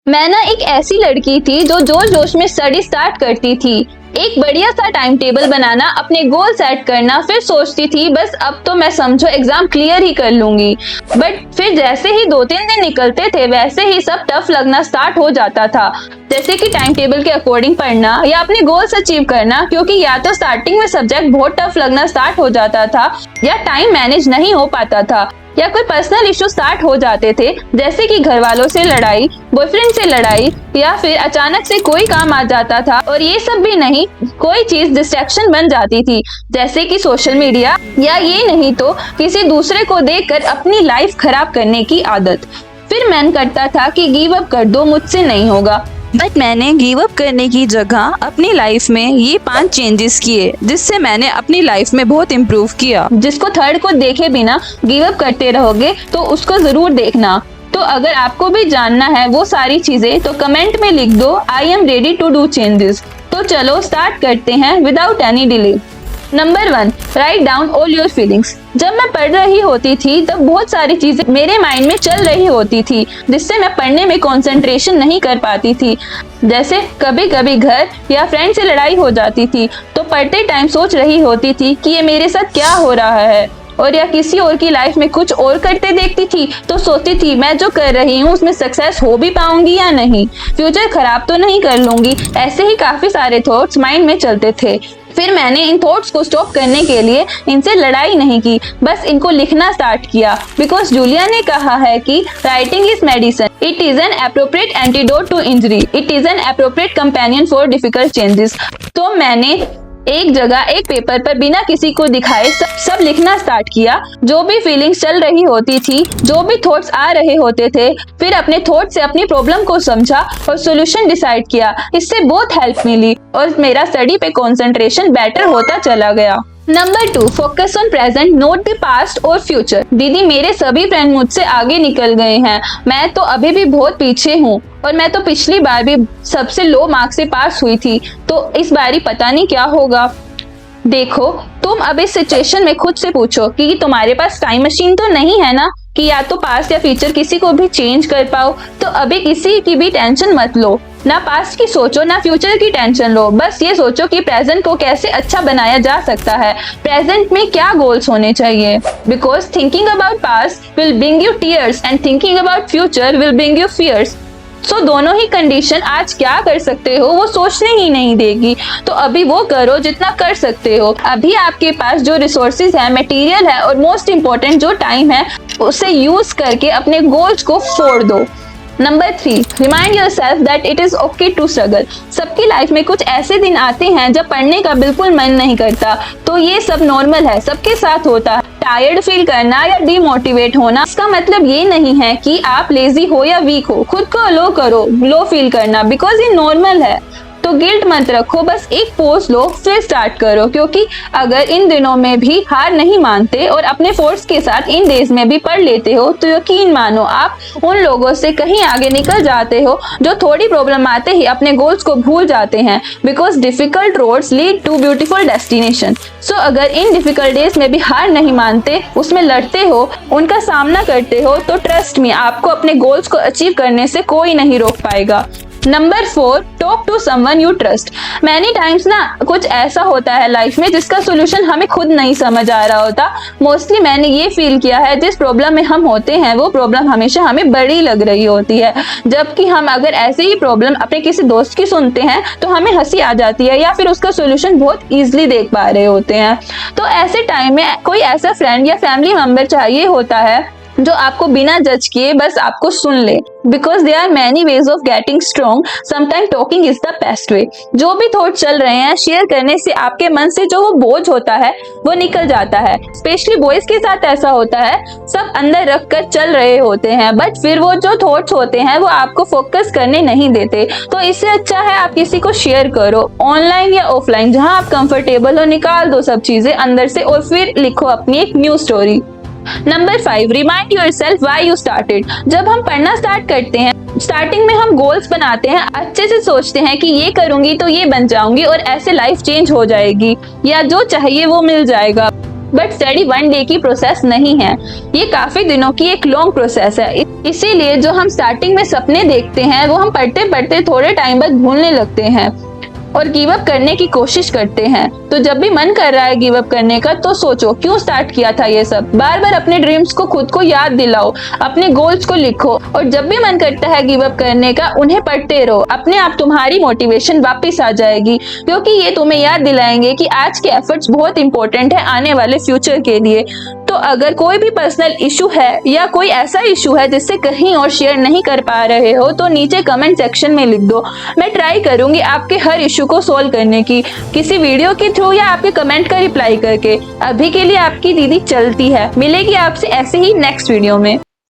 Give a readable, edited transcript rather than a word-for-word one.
मैं ना एक ऐसी लड़की थी जो जोश जोश में स्टडी स्टार्ट करती थी। एक बढ़िया सा टाइम टेबल बनाना, अपने गोल सेट करना, फिर सोचती थी बस अब तो मैं समझो एग्जाम क्लियर ही कर लूंगी। बट फिर जैसे ही 2-3 दिन निकलते थे वैसे ही सब टफ लगना स्टार्ट हो जाता था। जैसे कि टाइम टेबल के अकॉर्डिंग पढ़ना या अपने गोल्स अचीव करना, क्योंकि या तो स्टार्टिंग में सब्जेक्ट बहुत टफ लगना स्टार्ट हो जाता था या टाइम मैनेज नहीं हो पाता था या कोई पर्सनल इश्यू स्टार्ट हो जाते थे, जैसे कि घर वालों से लड़ाई, बॉयफ्रेंड से लड़ाई या फिर अचानक से कोई काम आ जाता था। और ये सब भी नहीं, कोई चीज डिस्ट्रैक्शन बन जाती थी, जैसे कि सोशल मीडिया या ये नहीं तो किसी दूसरे को देखकर अपनी लाइफ खराब करने की आदत। फिर मन करता था कि गिव अप कर दो, मुझसे नहीं होगा। बट मैंने गिव अप करने की जगह अपनी लाइफ में ये 5 चेंजेस किए, जिससे मैंने अपनी लाइफ में बहुत इम्प्रूव किया। जिसको थर्ड को देखे बिना गिव अप करते रहोगे तो उसको जरूर देखना। तो अगर आपको भी जानना है वो सारी चीजें तो कमेंट में लिख दो, I am ready to do changes. तो चलो स्टार्ट करते हैं without any delay. Number 1, write down all your feelings. जब मैं पढ़ रही होती थी तब बहुत सारी चीजें मेरे माइंड में चल रही होती थी, जिससे मैं पढ़ने में कंसंट्रेशन नहीं कर पाती थी। जैसे कभी कभी घर या फ्रेंड से लड़ाई हो जाती थी तो पढ़ते टाइम सोच रही होती थी कि ये मेरे साथ क्या हो रहा है, और या किसी और की लाइफ में कुछ और करते देखती थी तो सोचती थी मैं जो कर रही हूँ उसमें सक्सेस हो भी पाऊंगी या नहीं, फ्यूचर खराब तो नहीं कर लूंगी। ऐसे ही काफी सारे थॉट्स माइंड में चलते थे। फिर मैंने इन थॉट्स को स्टॉप करने के लिए इनसे लड़ाई नहीं की, बस इनको लिखना स्टार्ट किया। बिकॉज जूलिया ने कहा है कि writing is medicine, it is an appropriate antidote to injury, it is an appropriate companion for difficult changes. तो मैंने एक जगह एक पेपर पर बिना किसी को दिखाए सब लिखना स्टार्ट किया। जो भी फीलिंग्स चल रही होती थी, जो भी थॉट्स आ रहे होते थे, फिर अपने थॉट से अपनी प्रॉब्लम को समझा और सॉल्यूशन डिसाइड किया। इससे बहुत हेल्प मिली और मेरा स्टडी पे कंसंट्रेशन बेटर होता चला गया। Number 2, focus on present, note the past और फ्यूचर। दीदी मेरे सभी फ्रेंड मुझसे आगे निकल गए हैं, मैं तो अभी भी बहुत पीछे हूँ और मैं तो पिछली बार भी सबसे लो मार्क्स से पास हुई थी, तो इस बारी पता नहीं क्या होगा। देखो तुम अब इस सिचुएशन में खुद से पूछो कि तुम्हारे पास टाइम मशीन तो नहीं है ना, कि या तो पास्ट या फ्यूचर किसी को भी चेंज कर पाओ। तो अभी किसी की भी टेंशन मत लो, ना पास्ट की सोचो ना फ्यूचर की टेंशन लो। बस ये सोचो कि प्रेजेंट को कैसे अच्छा बनाया जा सकता है, प्रेजेंट में क्या गोल्स होने चाहिए। Because thinking about past will bring you tears and thinking about future will bring you fears. So दोनों ही कंडीशन आज क्या कर सकते हो वो सोचने ही नहीं देगी, तो अभी वो करो जितना कर सकते हो। अभी आपके पास जो रिसोर्सेज है, मटेरियल है और मोस्ट इम्पोर्टेंट जो टाइम है, उसे यूज करके अपने गोल्स को फोड़ दो। Number 3, remind yourself that it is okay to struggle. सबकी लाइफ में कुछ ऐसे दिन आते हैं जब पढ़ने का बिल्कुल मन नहीं करता, तो ये सब नॉर्मल है, सबके साथ होता है। टायर्ड फील करना या डिमोटिवेट होना, इसका मतलब ये नहीं है कि आप लेजी हो या वीक हो। खुद को लो करो लो फील करना, बिकॉज ये नॉर्मल है। तो गिल्ट मत रखो, बस एक पोज लो फिर स्टार्ट करो। क्योंकि अगर इन दिनों में भी हार नहीं मानते और अपने फोर्स के साथ इन डेज में भी पढ़ लेते हो तो यकीन मानो आप उन लोगों से कहीं आगे निकल जाते हो जो थोड़ी प्रॉब्लम आते ही अपने गोल्स को भूल जाते हैं। Because difficult roads lead to beautiful destination. So अगर इन डिफिकल्ट डेज में भी हार नहीं मानते, उसमें लड़ते हो, उनका सामना करते हो, तो ट्रस्ट मी आपको अपने गोल्स को अचीव करने से कोई नहीं रोक पाएगा। Number 4, talk to someone you trust. Many times ना कुछ ऐसा होता है लाइफ में जिसका सोल्यूशन हमें खुद नहीं समझ आ रहा होता। मोस्टली मैंने ये फील किया है, जिस प्रॉब्लम में हम होते हैं वो प्रॉब्लम हमेशा हमें बड़ी लग रही होती है, जबकि हम अगर ऐसे ही प्रॉब्लम अपने किसी दोस्त की सुनते हैं तो हमें हंसी आ जाती है या फिर उसका सोल्यूशन बहुत ईजिली देख पा रहे होते हैं। तो ऐसे टाइम में कोई ऐसा फ्रेंड या फैमिली मेंबर चाहिए होता है जो आपको बिना जज किए बस आपको सुन ले। Because there are many ways of getting strong, sometime talking is the best way. जो भी थॉट चल रहे हैं शेयर करने से आपके मन से जो वो बोझ होता है वो निकल जाता है। स्पेशली बॉयज के साथ ऐसा होता है, सब अंदर रख कर चल रहे होते हैं बट फिर वो जो थॉट्स होते हैं वो आपको फोकस करने नहीं देते। तो इससे अच्छा है आप किसी को शेयर करो, ऑनलाइन या ऑफलाइन, जहाँ आप कंफर्टेबल हो। निकाल दो सब चीजें अंदर से और फिर लिखो अपनी एक new story. Number 5, remind yourself why you started. जब हम पढ़ना स्टार्ट करते हैं, स्टार्टिंग में हम गोल्स बनाते हैं, अच्छे से सोचते हैं कि ये करूंगी तो ये बन जाऊंगी और ऐसे लाइफ चेंज हो जाएगी या जो चाहिए वो मिल जाएगा। बट स्टडी वन डे की प्रोसेस नहीं है, ये काफी दिनों की एक लॉन्ग प्रोसेस है। इसीलिए जो हम स्टार्टिंग में सपने देखते हैं वो हम पढ़ते पढ़ते थोड़े टाइम बाद भूलने लगते हैं और गिव अप करने की कोशिश करते हैं। तो जब भी मन कर रहा है गिव अप करने का तो सोचो क्यों स्टार्ट किया था ये सब। बार बार अपने ड्रीम्स को खुद को याद दिलाओ, अपने गोल्स को लिखो और जब भी मन करता है गिव अप करने का उन्हें पढ़ते रहो। अपने आप तुम्हारी मोटिवेशन वापस आ जाएगी, क्योंकि ये तुम्हें याद दिलाएंगे कि आज के एफर्ट्स बहुत इंपॉर्टेंट है आने वाले फ्यूचर के लिए। तो अगर कोई भी पर्सनल इशू है या कोई ऐसा इशू है जिससे कहीं और शेयर नहीं कर पा रहे हो तो नीचे कमेंट सेक्शन में लिख दो। मैं ट्राई करूंगी आपके हर इशू को सोल्व करने की, किसी वीडियो के थ्रू या आपके कमेंट का रिप्लाई करके। अभी के लिए आपकी दीदी चलती है, मिलेगी आपसे ऐसे ही नेक्स्ट वीडियो में।